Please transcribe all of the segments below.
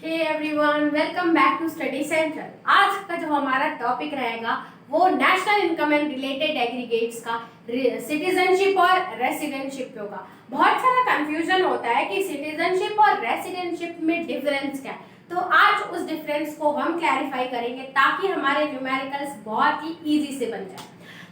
Hey everyone, welcome back to study centre. आज का जो हमारा टॉपिक रहेगा वो national income and related aggregates का सिटीजनशिप और रेसिडेंटशिप होगा। बहुत सारा कंफ्यूजन होता है कि सिटीजनशिप और रेसिडेंटशिप में डिफरेंस क्या है, तो आज उस डिफरेंस को हम क्लैरिफाई करेंगे ताकि हमारे न्यूमेरिकल्स बहुत ही इजी से बन जाए।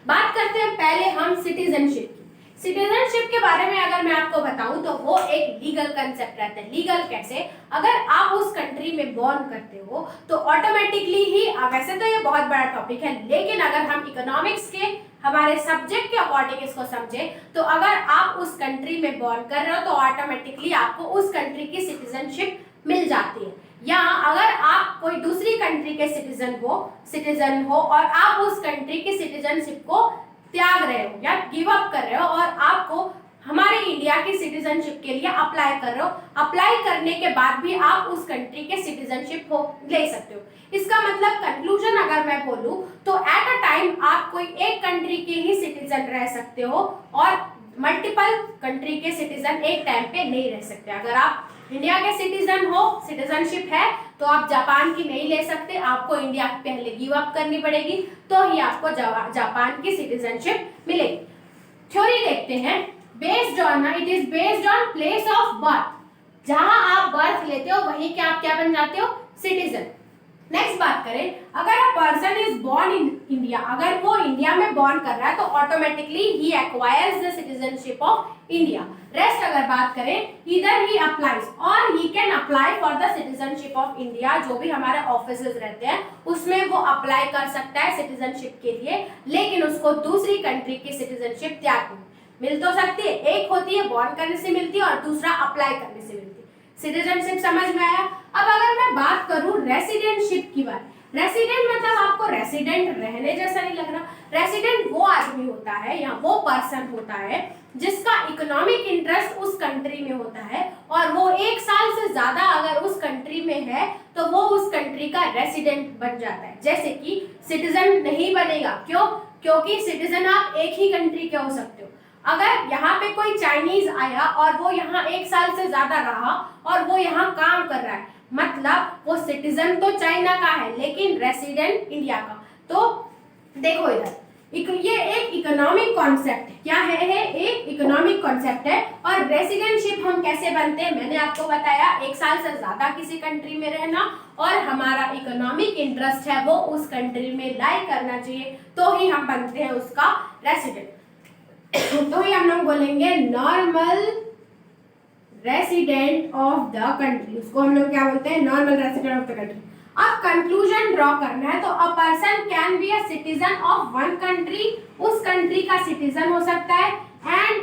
बात करते हैं पहले हम सिटीजनशिप। सिटीजनशिप के बारे में अगर मैं आपको बताऊं तो वो एक लीगल कंसेप्ट रहता है। लीगल कैसे? अगर आप उस कंट्री में बॉर्न करते हो तो ऑटोमेटिकली ही, वैसे तो ये बहुत बड़ा टॉपिक है, लेकिन अगर हम इकोनॉमिक्स के हमारे सब्जेक्ट के अकॉर्डिंग इसको समझे तो अगर आप उस कंट्री में बॉर्न कर रहे हो तो ऑटोमेटिकली आपको उस कंट्री की सिटीजनशिप मिल जाती है। या अगर आप कोई दूसरी कंट्री के सिटीजन हो और आप उस कंट्री की सिटीजनशिप को त्याग रहे हो या गिव अप कर रहे हो और आपको हमारे इंडिया की सिटीजनशिप के लिए अप्लाई कर रहे हो, अप्लाई करने के बाद भी आप उस कंट्री के सिटीजनशिप ले सकते हो। इसका मतलब कंक्लूजन अगर मैं बोलूं तो एट अ टाइम आप कोई एक कंट्री के ही सिटीजन रह सकते हो और मल्टीपल कंट्री के सिटीजन एक टाइम पे नहीं रह सकते। अगर आप इंडिया के सिटीजन हो, सिटीजनशिप है, तो आप जापान की नहीं ले सकते, आपको इंडिया की पहले गिव अप करनी पड़ेगी तो ही आपको जापान की सिटीजनशिप मिलेगी। थ्योरी देखते हैं। It is based on place of birth. जहां आप बर्थ लेते हो वहीं के आप क्या बन जाते हो? सिटीजन। नेक्स्ट बात करें, अगर a person is born in India, अगर वो इंडिया में बॉर्न कर रहा है तो automatically he acquires the citizenship of India. Rest अगर बात करें, इधर ही अप्लाइज और he can apply for the citizenship of India. जो भी हमारे ऑफिसेज रहते हैं उसमें वो अप्लाई कर सकता है सिटीजनशिप के लिए, लेकिन उसको दूसरी कंट्री की सिटीजनशिप त्यागनी मिल तो सकती है। एक होती है बॉर्न करने से मिलती है और दूसरा अप्लाई करने से मिलती है। सिटीजनशिप समझ में आया। अब अगर मैं बात करूं रेसिडेंटशिप की बात, रेसिडेंट मतलब आपको रेसिडेंट रहने जैसा नहीं लग रहा। रेसिडेंट वो आदमी होता है या वो पर्सन होता है जिसका इकोनॉमिक इंटरेस्ट उस कंट्री में होता है और वो एक साल से ज्यादा अगर उस कंट्री में है तो वो उस कंट्री का रेसिडेंट बन जाता है। जैसे कि सिटीजन नहीं बनेगा, क्यों? क्योंकि सिटीजन आप एक ही कंट्री के हो सकते हो। अगर यहाँ पे कोई चाइनीज आया और वो यहाँ एक साल से ज्यादा रहा और वो यहाँ काम कर रहा है, मतलब वो सिटीजन तो चाइना का है लेकिन रेसिडेंट इंडिया का। तो देखो इधर ये एक इकोनॉमिक कॉन्सेप्ट क्या है एक इकोनॉमिक कॉन्सेप्ट है। और रेसिडेंटशिप हम कैसे बनते हैं मैंने आपको बताया, एक साल से ज्यादा किसी कंट्री में रहना और हमारा इकोनॉमिक इंटरेस्ट है वो उस कंट्री में लाई करना चाहिए तो ही हम बनते हैं उसका रेसिडेंट। तो ही हम लोग बोलेंगे normal resident of the country. उसको हम लोग क्या बोलते हैं? Normal resident of the country. अब कंक्लूजन ड्रॉ करना है तो a person can be a citizen of one country, उस कंट्री का सिटीजन हो सकता है, and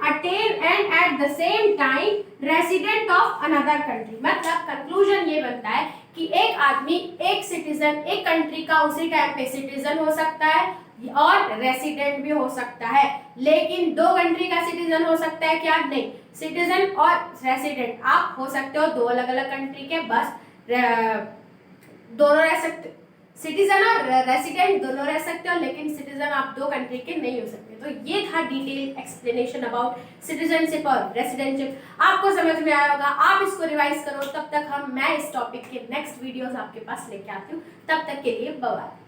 at the same time resident of another country. मतलब कंक्लूजन ये बनता है कि एक आदमी एक सिटीजन एक कंट्री का उसी टाइम पे सिटीजन हो सकता है और रेसिडेंट भी हो सकता है, लेकिन दो कंट्री का सिटीजन हो सकता है क्या? नहीं। सिटीजन और रेसिडेंट आप हो सकते हो दो अलग अलग कंट्री के, बस दोनों रह सकते, सिटीजन और रेसिडेंट दोनों रह सकते हो, लेकिन सिटीजन आप दो कंट्री के नहीं हो सकते। तो ये था डिटेल एक्सप्लेनेशन अबाउट सिटीजनशिप और रेसिडेंटशिप। आपको समझ में आया होगा। आप इसको रिवाइज करो, तब तक मैं इस टॉपिक के नेक्स्ट वीडियोस आपके पास लेके आती हूँ। तब तक के लिए बाय बाय।